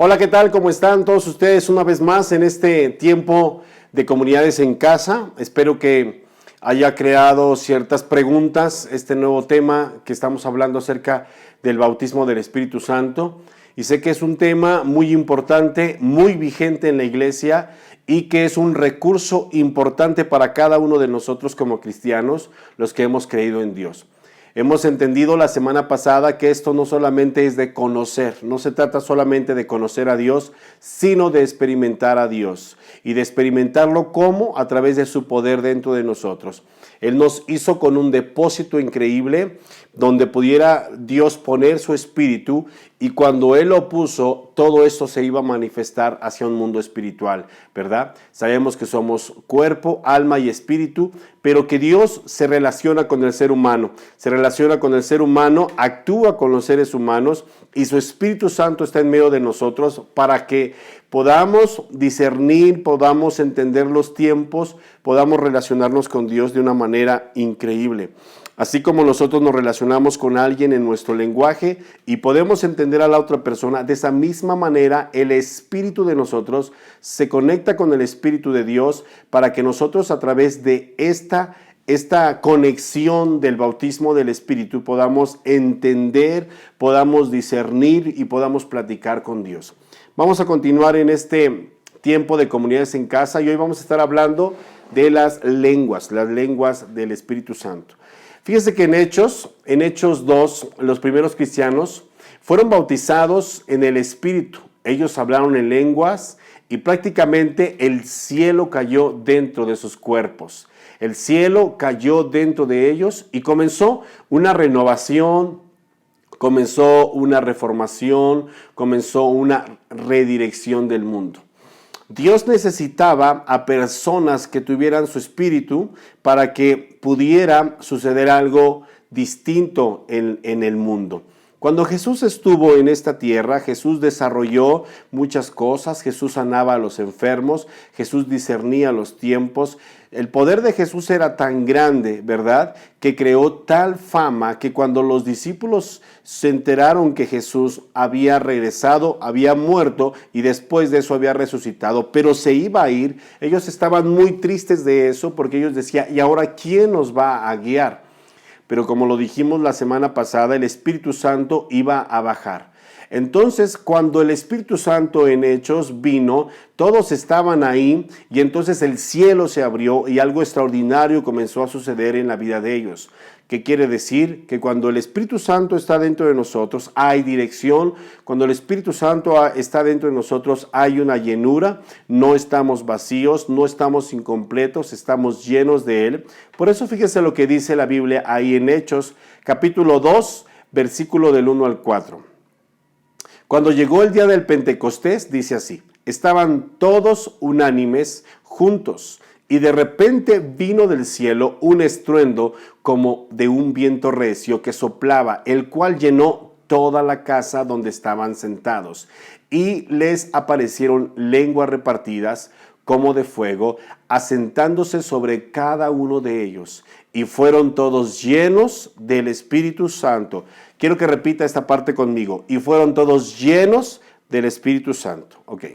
Hola, ¿qué tal? ¿Cómo están todos ustedes una vez más en este tiempo de comunidades en casa? Espero que haya creado ciertas preguntas este nuevo tema que estamos hablando acerca del bautismo del Espíritu Santo. Y sé que es un tema muy importante, muy vigente en la iglesia y que es un recurso importante para cada uno de nosotros como cristianos, los que hemos creído en Dios. Hemos entendido la semana pasada que esto no solamente es de conocer, no se trata solamente de conocer a Dios, sino de experimentar a Dios. Y de experimentarlo ¿cómo? A través de su poder dentro de nosotros. Él nos hizo con un depósito increíble donde pudiera Dios poner su espíritu, y cuando Él lo puso, todo esto se iba a manifestar hacia un mundo espiritual, ¿verdad? Sabemos que somos cuerpo, alma y espíritu, pero que Dios se relaciona con el ser humano, actúa con los seres humanos, y su Espíritu Santo está en medio de nosotros para que podamos discernir, podamos entender los tiempos, podamos relacionarnos con Dios de una manera increíble. Así como nosotros nos relacionamos con alguien en nuestro lenguaje y podemos entender a la otra persona, de esa misma manera el Espíritu de nosotros se conecta con el Espíritu de Dios para que nosotros a través de esta conexión del bautismo del Espíritu podamos entender, podamos discernir y podamos platicar con Dios. Vamos a continuar en este tiempo de comunidades en casa y hoy vamos a estar hablando de las lenguas del Espíritu Santo. Fíjese que en Hechos 2, los primeros cristianos fueron bautizados en el Espíritu. Ellos hablaron en lenguas y prácticamente el cielo cayó dentro de sus cuerpos. El cielo cayó dentro de ellos y comenzó una renovación, comenzó una reformación, comenzó una redirección del mundo. Dios necesitaba a personas que tuvieran su espíritu para que pudiera suceder algo distinto en el mundo. Cuando Jesús estuvo en esta tierra, Jesús desarrolló muchas cosas, Jesús sanaba a los enfermos, Jesús discernía los tiempos. El poder de Jesús era tan grande, ¿verdad?, que creó tal fama que cuando los discípulos se enteraron que Jesús había regresado, había muerto y después de eso había resucitado, pero se iba a ir, ellos estaban muy tristes de eso porque ellos decían, ¿y ahora quién nos va a guiar? Pero como lo dijimos la semana pasada, el Espíritu Santo iba a bajar. Entonces, cuando el Espíritu Santo en Hechos vino, todos estaban ahí y entonces el cielo se abrió y algo extraordinario comenzó a suceder en la vida de ellos. ¿Qué quiere decir? Que cuando el Espíritu Santo está dentro de nosotros, hay dirección. Cuando el Espíritu Santo está dentro de nosotros, hay una llenura. No estamos vacíos, no estamos incompletos, estamos llenos de Él. Por eso fíjese lo que dice la Biblia ahí en Hechos, capítulo 2, versículo del 1 al 4. Cuando llegó el día del Pentecostés, dice así, estaban todos unánimes juntos. Y de repente vino del cielo un estruendo como de un viento recio que soplaba, el cual llenó toda la casa donde estaban sentados. Y les aparecieron lenguas repartidas como de fuego, asentándose sobre cada uno de ellos. Y fueron todos llenos del Espíritu Santo. Quiero que repita esta parte conmigo. Y fueron todos llenos del Espíritu Santo. Ok.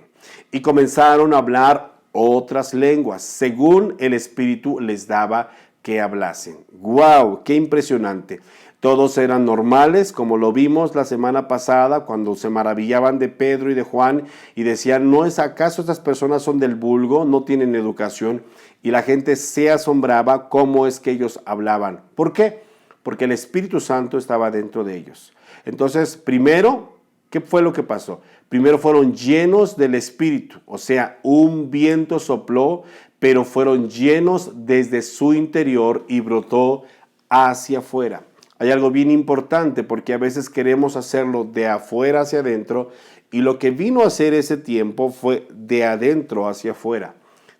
Y comenzaron a hablar otras lenguas, según el Espíritu les daba que hablasen. ¡Wow! ¡Qué impresionante! Todos eran normales, como lo vimos la semana pasada, cuando se maravillaban de Pedro y de Juan y decían, ¿no es acaso estas personas son del vulgo, no tienen educación? Y la gente se asombraba cómo es que ellos hablaban. ¿Por qué? Porque el Espíritu Santo estaba dentro de ellos. Entonces, primero, ¿qué fue lo que pasó? Primero fueron llenos del Espíritu, o sea, un viento sopló, pero fueron llenos desde su interior y brotó hacia afuera. Hay algo bien importante porque a veces queremos hacerlo de afuera hacia adentro y lo que vino a hacer ese tiempo fue de adentro hacia afuera.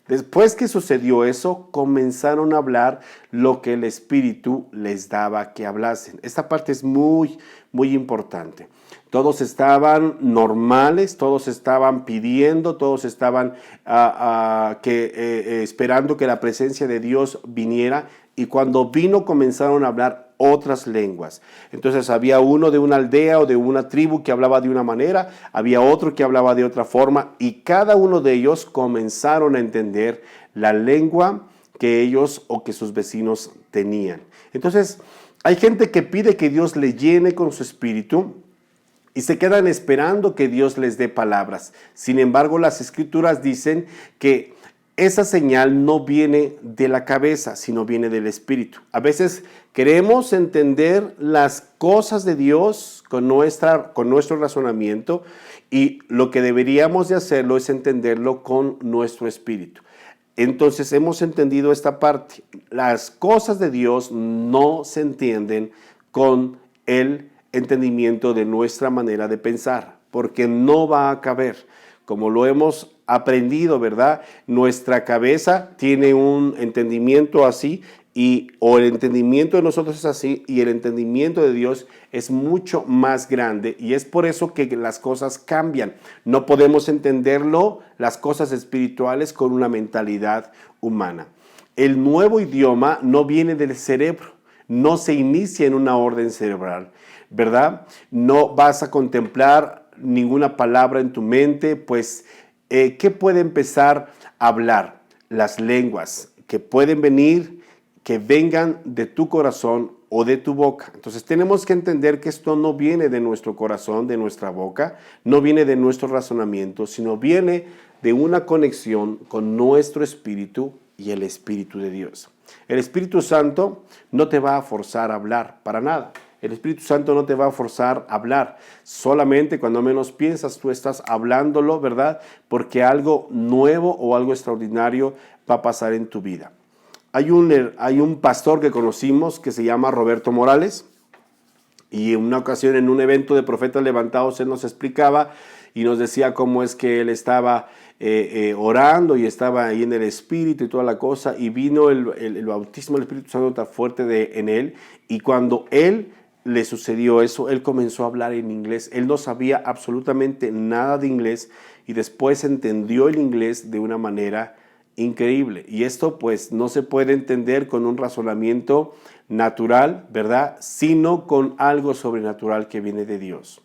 Después que sucedió eso, comenzaron a hablar lo que el Espíritu les daba que hablasen. Esta parte es muy, muy importante. Todos estaban normales, todos estaban pidiendo, todos estaban esperando que la presencia de Dios viniera. Y cuando vino comenzaron a hablar otras lenguas. Entonces había uno de una aldea o de una tribu que hablaba de una manera, había otro que hablaba de otra forma, y cada uno de ellos comenzaron a entender la lengua que ellos o que sus vecinos tenían. Entonces, hay gente que pide que Dios le llene con su espíritu y se quedan esperando que Dios les dé palabras. Sin embargo, las escrituras dicen que esa señal no viene de la cabeza, sino viene del espíritu. A veces queremos entender las cosas de Dios con nuestro razonamiento, y lo que deberíamos de hacerlo es entenderlo con nuestro espíritu. Entonces hemos entendido esta parte. Las cosas de Dios no se entienden con el entendimiento de nuestra manera de pensar, porque no va a caber. Como lo hemos aprendido, ¿verdad? Nuestra cabeza tiene un entendimiento así, o el entendimiento de nosotros es así, y el entendimiento de Dios es mucho más grande, y es por eso que las cosas cambian. No podemos entenderlo, las cosas espirituales, con una mentalidad humana. El nuevo idioma no viene del cerebro, no se inicia en una orden cerebral, ¿verdad? No vas a contemplar ninguna palabra en tu mente, pues, ¿qué puede empezar a hablar? Las lenguas que pueden venir, que vengan de tu corazón o de tu boca. Entonces tenemos que entender que esto no viene de nuestro corazón, de nuestra boca, no viene de nuestro razonamiento, sino viene de una conexión con nuestro espíritu y el Espíritu de Dios. El Espíritu Santo no te va a forzar a hablar para nada. El Espíritu Santo no te va a forzar a hablar. Solamente cuando menos piensas, tú estás hablándolo, ¿verdad? Porque algo nuevo o algo extraordinario va a pasar en tu vida. Hay un pastor que conocimos que se llama Roberto Morales, y en una ocasión en un evento de Profetas Levantados él nos explicaba y nos decía cómo es que él estaba orando y estaba ahí en el Espíritu y toda la cosa, y vino el bautismo del Espíritu Santo tan fuerte en él, y cuando él le sucedió eso, él comenzó a hablar en inglés. Él no sabía absolutamente nada de inglés, y después entendió el inglés de una manera increíble. Y esto pues no se puede entender con un razonamiento natural, ¿verdad? Sino con algo sobrenatural que viene de Dios.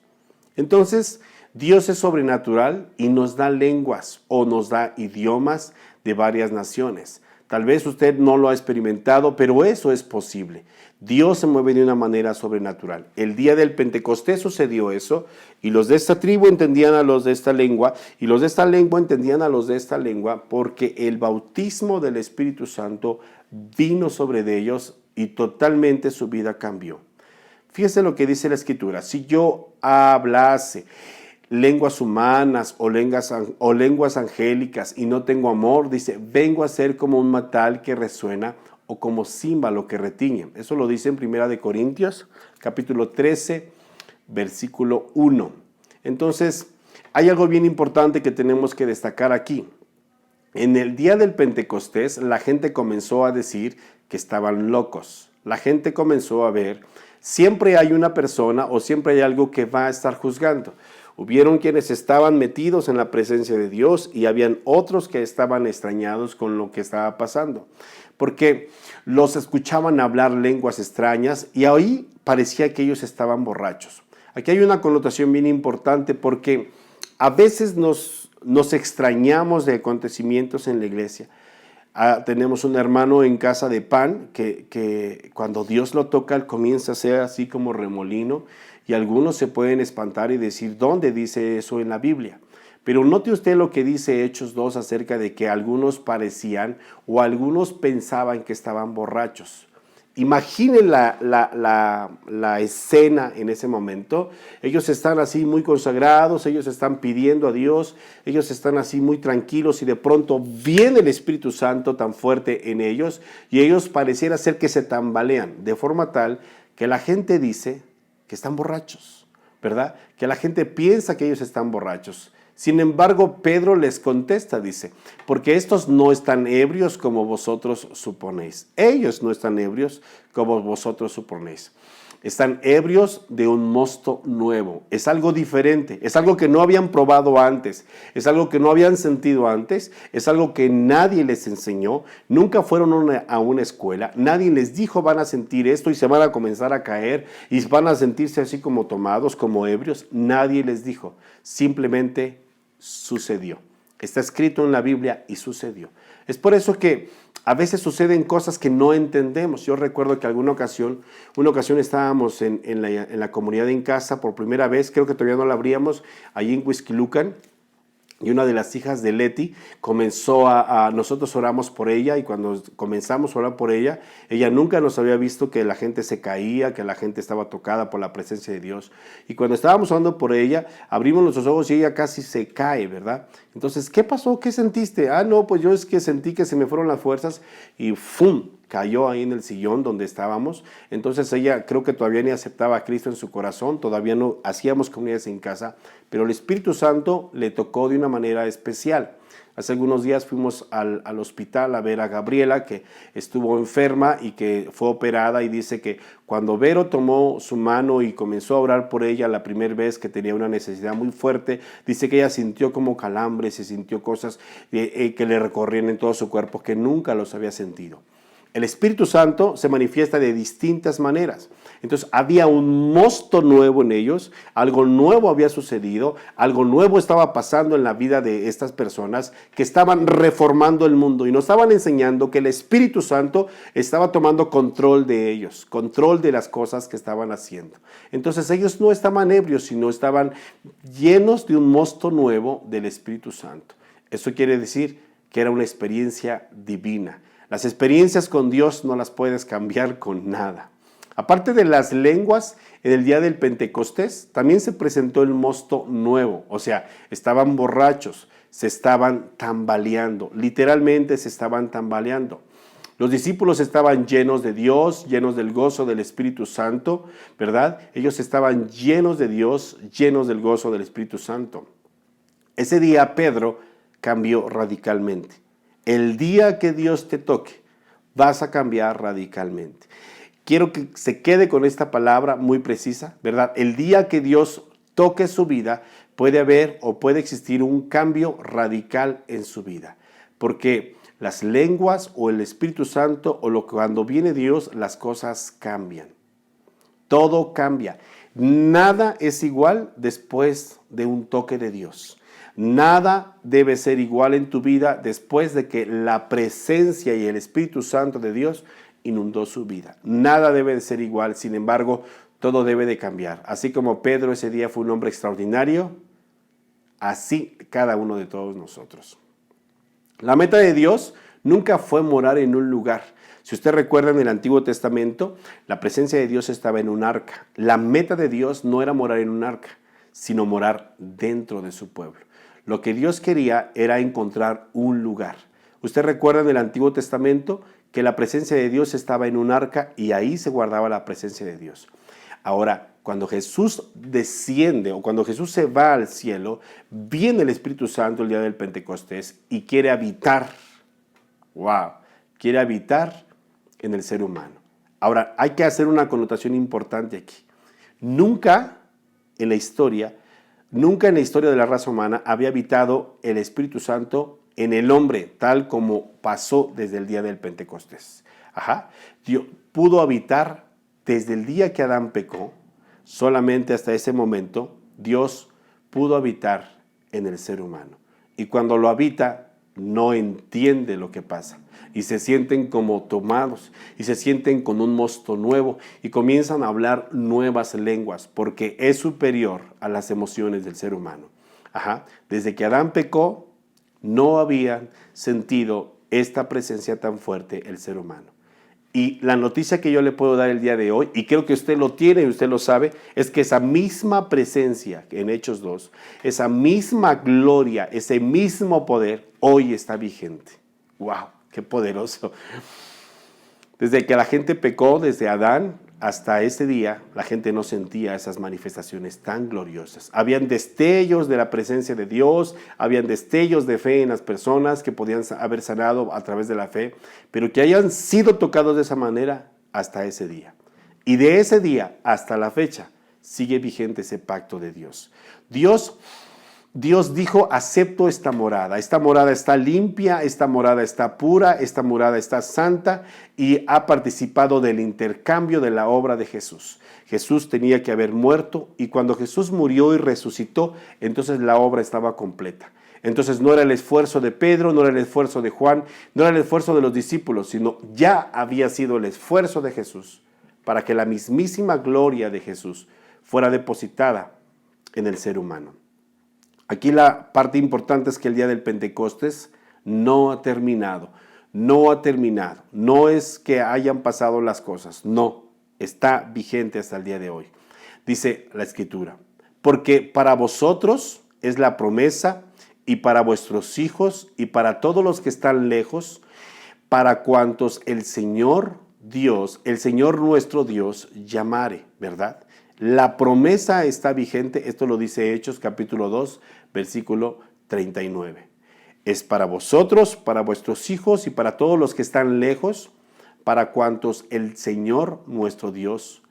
Entonces, Dios es sobrenatural y nos da lenguas o nos da idiomas de varias naciones. Tal vez usted no lo ha experimentado, pero eso es posible. Dios se mueve de una manera sobrenatural. El día del Pentecostés sucedió eso, y los de esta tribu entendían a los de esta lengua, y los de esta lengua entendían a los de esta lengua, porque el bautismo del Espíritu Santo vino sobre ellos y totalmente su vida cambió. Fíjese lo que dice la Escritura: si yo hablase lenguas humanas o lenguas angélicas y no tengo amor, dice, vengo a ser como un metal que resuena o como címbalo que retiñe. Eso lo dice en 1 Corintios, capítulo 13, versículo 1. Entonces, hay algo bien importante que tenemos que destacar aquí. En el día del Pentecostés, la gente comenzó a decir que estaban locos. La gente comenzó a ver, siempre hay una persona o siempre hay algo que va a estar juzgando. Hubieron quienes estaban metidos en la presencia de Dios, y habían otros que estaban extrañados con lo que estaba pasando, porque los escuchaban hablar lenguas extrañas y ahí parecía que ellos estaban borrachos. Aquí hay una connotación bien importante, porque a veces nos extrañamos de acontecimientos en la iglesia. Tenemos un hermano en Casa de Pan que cuando Dios lo toca, él comienza a ser así como remolino, y algunos se pueden espantar y decir, ¿dónde dice eso en la Biblia? Pero note usted lo que dice Hechos 2 acerca de que algunos parecían o algunos pensaban que estaban borrachos. Imaginen la escena en ese momento. Ellos están así muy consagrados, ellos están pidiendo a Dios, ellos están así muy tranquilos, y de pronto viene el Espíritu Santo tan fuerte en ellos, y ellos pareciera ser que se tambalean, de forma tal que la gente dice que están borrachos, ¿verdad? Que la gente piensa que ellos están borrachos. Sin embargo, Pedro les contesta, dice, porque estos no están ebrios como vosotros suponéis. Ellos no están ebrios como vosotros suponéis. Están ebrios de un mosto nuevo. Es algo diferente, es algo que no habían probado antes, es algo que no habían sentido antes, es algo que nadie les enseñó, nunca fueron a una escuela, nadie les dijo van a sentir esto y se van a comenzar a caer y van a sentirse así como tomados, como ebrios. Nadie les dijo, simplemente sucedió. Está escrito en la Biblia y sucedió. Es por eso que a veces suceden cosas que no entendemos. Yo recuerdo que una ocasión estábamos en la comunidad en casa por primera vez, creo que todavía no la abríamos, allí en Huixquilucan, y una de las hijas de Leti comenzó nosotros oramos por ella, y cuando comenzamos a orar por ella, ella nunca nos había visto que la gente se caía, que la gente estaba tocada por la presencia de Dios. Y cuando estábamos orando por ella, abrimos nuestros ojos y ella casi se cae, ¿verdad? Entonces, ¿qué pasó? ¿Qué sentiste? No, pues yo es que sentí que se me fueron las fuerzas y ¡fum! Cayó ahí en el sillón donde estábamos. Entonces ella creo que todavía ni aceptaba a Cristo en su corazón, todavía no hacíamos comunidades en casa, pero el Espíritu Santo le tocó de una manera especial. Hace algunos días fuimos al hospital a ver a Gabriela, que estuvo enferma y que fue operada, y dice que cuando Vero tomó su mano y comenzó a orar por ella la primera vez, que tenía una necesidad muy fuerte, dice que ella sintió como calambres y sintió cosas que le recorrían en todo su cuerpo que nunca los había sentido. El Espíritu Santo se manifiesta de distintas maneras. Entonces había un mosto nuevo en ellos, algo nuevo había sucedido, algo nuevo estaba pasando en la vida de estas personas que estaban reformando el mundo y nos estaban enseñando que el Espíritu Santo estaba tomando control de ellos, control de las cosas que estaban haciendo. Entonces ellos no estaban ebrios, sino estaban llenos de un mosto nuevo del Espíritu Santo. Eso quiere decir que era una experiencia divina. Las experiencias con Dios no las puedes cambiar con nada. Aparte de las lenguas, en el día del Pentecostés también se presentó el mosto nuevo. O sea, estaban borrachos, se estaban tambaleando, literalmente se estaban tambaleando. Los discípulos estaban llenos de Dios, llenos del gozo del Espíritu Santo, ¿verdad? Ellos estaban llenos de Dios, llenos del gozo del Espíritu Santo. Ese día Pedro cambió radicalmente. El día que Dios te toque, vas a cambiar radicalmente. Quiero que se quede con esta palabra muy precisa, ¿verdad? El día que Dios toque su vida, puede haber o puede existir un cambio radical en su vida. Porque las lenguas o el Espíritu Santo cuando viene Dios, las cosas cambian. Todo cambia. Nada es igual después de un toque de Dios. Nada debe ser igual en tu vida después de que la presencia y el Espíritu Santo de Dios inundó su vida. Nada debe de ser igual, sin embargo, todo debe de cambiar. Así como Pedro ese día fue un hombre extraordinario, así cada uno de todos nosotros. La meta de Dios nunca fue morar en un lugar. Si usted recuerda en el Antiguo Testamento, la presencia de Dios estaba en un arca. La meta de Dios no era morar en un arca, sino morar dentro de su pueblo. Lo que Dios quería era encontrar un lugar. Usted recuerda en el Antiguo Testamento que la presencia de Dios estaba en un arca y ahí se guardaba la presencia de Dios. Ahora, cuando Jesús desciende o cuando Jesús se va al cielo, viene el Espíritu Santo el día del Pentecostés y quiere habitar, quiere habitar en el ser humano. Ahora, hay que hacer una connotación importante aquí. Nunca en la historia de la raza humana había habitado el Espíritu Santo en el hombre, tal como pasó desde el día del Pentecostés. Dios pudo habitar desde el día que Adán pecó, solamente hasta ese momento Dios pudo habitar en el ser humano. Y cuando lo habita, no entiende lo que pasa. Y se sienten como tomados, y se sienten con un mosto nuevo, y comienzan a hablar nuevas lenguas, porque es superior a las emociones del ser humano. Desde que Adán pecó, no habían sentido esta presencia tan fuerte el ser humano. Y la noticia que yo le puedo dar el día de hoy, y creo que usted lo tiene y usted lo sabe, es que esa misma presencia en Hechos 2, esa misma gloria, ese mismo poder, hoy está vigente. ¡Wow! ¡Qué poderoso! Desde que la gente pecó, desde Adán hasta ese día, la gente no sentía esas manifestaciones tan gloriosas. Habían destellos de la presencia de Dios, habían destellos de fe en las personas que podían haber sanado a través de la fe, pero que hayan sido tocados de esa manera hasta ese día. Y de ese día hasta la fecha sigue vigente ese pacto de Dios. Dios dijo, acepto esta morada está limpia, esta morada está pura, esta morada está santa y ha participado del intercambio de la obra de Jesús. Jesús tenía que haber muerto y cuando Jesús murió y resucitó, entonces la obra estaba completa. Entonces no era el esfuerzo de Pedro, no era el esfuerzo de Juan, no era el esfuerzo de los discípulos, sino ya había sido el esfuerzo de Jesús para que la mismísima gloria de Jesús fuera depositada en el ser humano. Aquí la parte importante es que el día del Pentecostés no ha terminado, no ha terminado. No es que hayan pasado las cosas, no, está vigente hasta el día de hoy. Dice la Escritura, porque para vosotros es la promesa y para vuestros hijos y para todos los que están lejos, para cuantos el Señor Dios, el Señor nuestro Dios llamare, ¿verdad? La promesa está vigente, esto lo dice Hechos capítulo 2, versículo 39. Es para vosotros, para vuestros hijos y para todos los que están lejos, para cuantos el Señor nuestro Dios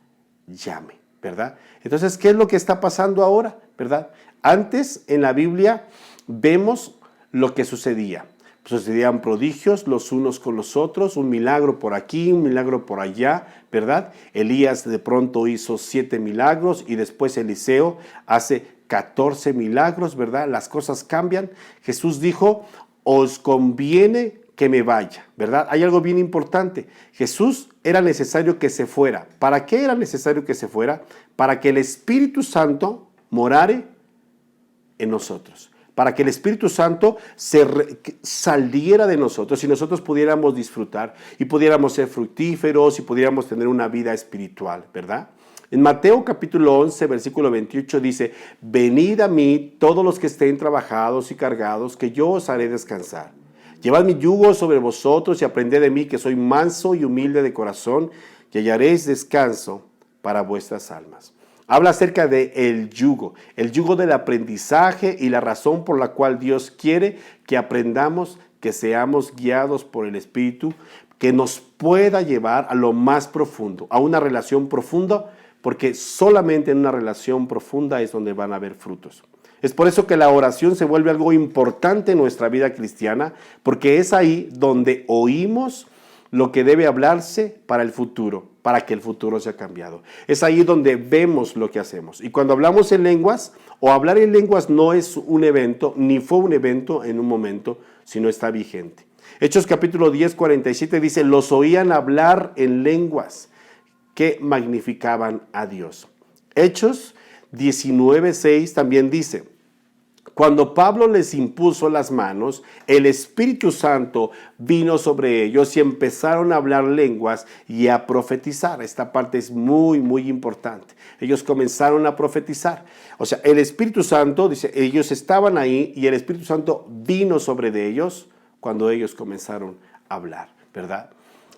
llame, ¿verdad? Entonces, ¿qué es lo que está pasando ahora, verdad? Antes en la Biblia vemos lo que sucedía. Sucedían prodigios los unos con los otros, un milagro por aquí, un milagro por allá, ¿verdad? Elías de pronto hizo 7 milagros y después Eliseo hace 14 milagros, ¿verdad? Las cosas cambian. Jesús dijo, os conviene que me vaya, ¿verdad? Hay algo bien importante. Jesús era necesario que se fuera. ¿Para qué era necesario que se fuera? Para que el Espíritu Santo morare en nosotros. Para que el Espíritu Santo saliera de nosotros y nosotros pudiéramos disfrutar y pudiéramos ser fructíferos y pudiéramos tener una vida espiritual, ¿verdad? En Mateo capítulo 11, versículo 28 dice, venid a mí todos los que estén trabajados y cargados, que yo os haré descansar. Llevad mi yugo sobre vosotros y aprended de mí, que soy manso y humilde de corazón, y hallaréis descanso para vuestras almas. Habla acerca del yugo del aprendizaje y la razón por la cual Dios quiere que aprendamos, que seamos guiados por el Espíritu, que nos pueda llevar a lo más profundo, a una relación profunda, porque solamente en una relación profunda es donde van a haber frutos. Es por eso que la oración se vuelve algo importante en nuestra vida cristiana, porque es ahí donde oímos lo que debe hablarse para el futuro, para que el futuro sea cambiado. Es ahí donde vemos lo que hacemos. Y cuando hablamos en lenguas, o hablar en lenguas no es un evento, ni fue un evento en un momento, sino está vigente. Hechos capítulo 10, 47 dice, los oían hablar en lenguas que magnificaban a Dios. Hechos 19, 6 también dice, cuando Pablo les impuso las manos, el Espíritu Santo vino sobre ellos y empezaron a hablar lenguas y a profetizar. Esta parte es muy, muy importante. Ellos comenzaron a profetizar. O sea, el Espíritu Santo, dice, ellos estaban ahí y el Espíritu Santo vino sobre de ellos cuando ellos comenzaron a hablar, ¿verdad?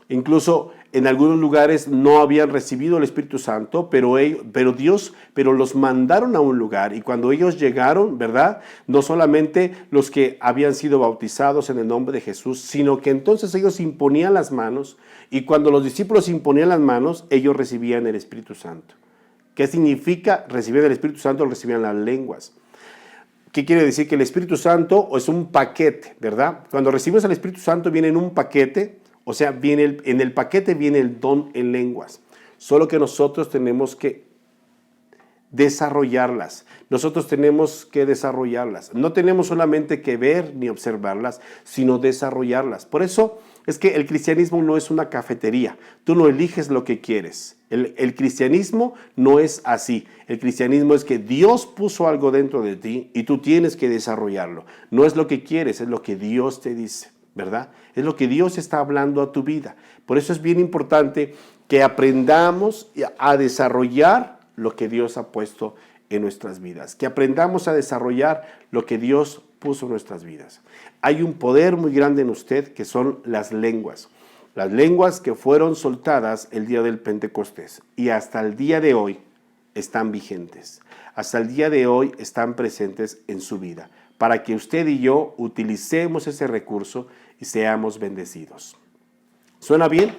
Incluso en algunos lugares no habían recibido el Espíritu Santo, pero los mandaron a un lugar y cuando ellos llegaron, ¿verdad? No solamente los que habían sido bautizados en el nombre de Jesús, sino que entonces ellos imponían las manos y cuando los discípulos imponían las manos, ellos recibían el Espíritu Santo. ¿Qué significa recibir el Espíritu Santo? Recibían las lenguas. ¿Qué quiere decir? Que el Espíritu Santo es un paquete, ¿verdad? Cuando recibimos el Espíritu Santo viene en un paquete. O sea, en el paquete viene el don en lenguas, solo que nosotros tenemos que desarrollarlas. No tenemos solamente que ver ni observarlas, sino desarrollarlas. Por eso es que el cristianismo no es una cafetería. Tú no eliges lo que quieres. El cristianismo no es así. El cristianismo es que Dios puso algo dentro de ti y tú tienes que desarrollarlo. No es lo que quieres, es lo que Dios te dice, ¿verdad? Es lo que Dios está hablando a tu vida. Por eso es bien importante que aprendamos a desarrollar lo que Dios ha puesto en nuestras vidas, que aprendamos a desarrollar lo que Dios puso en nuestras vidas. Hay un poder muy grande en usted que son las lenguas que fueron soltadas el día del Pentecostés y hasta el día de hoy están vigentes, hasta el día de hoy están presentes en su vida, para que usted y yo utilicemos ese recurso y seamos bendecidos. ¿Suena bien?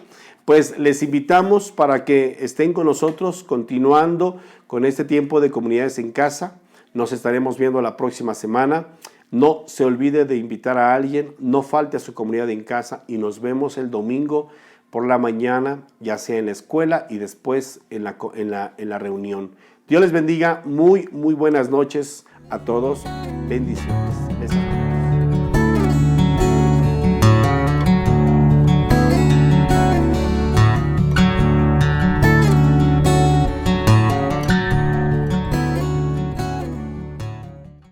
Pues les invitamos para que estén con nosotros continuando con este tiempo de Comunidades en Casa. Nos estaremos viendo la próxima semana. No se olvide de invitar a alguien, no falte a su comunidad en casa y nos vemos el domingo por la mañana, ya sea en la escuela y después en la reunión. Dios les bendiga, muy buenas noches a todos. Bendiciones.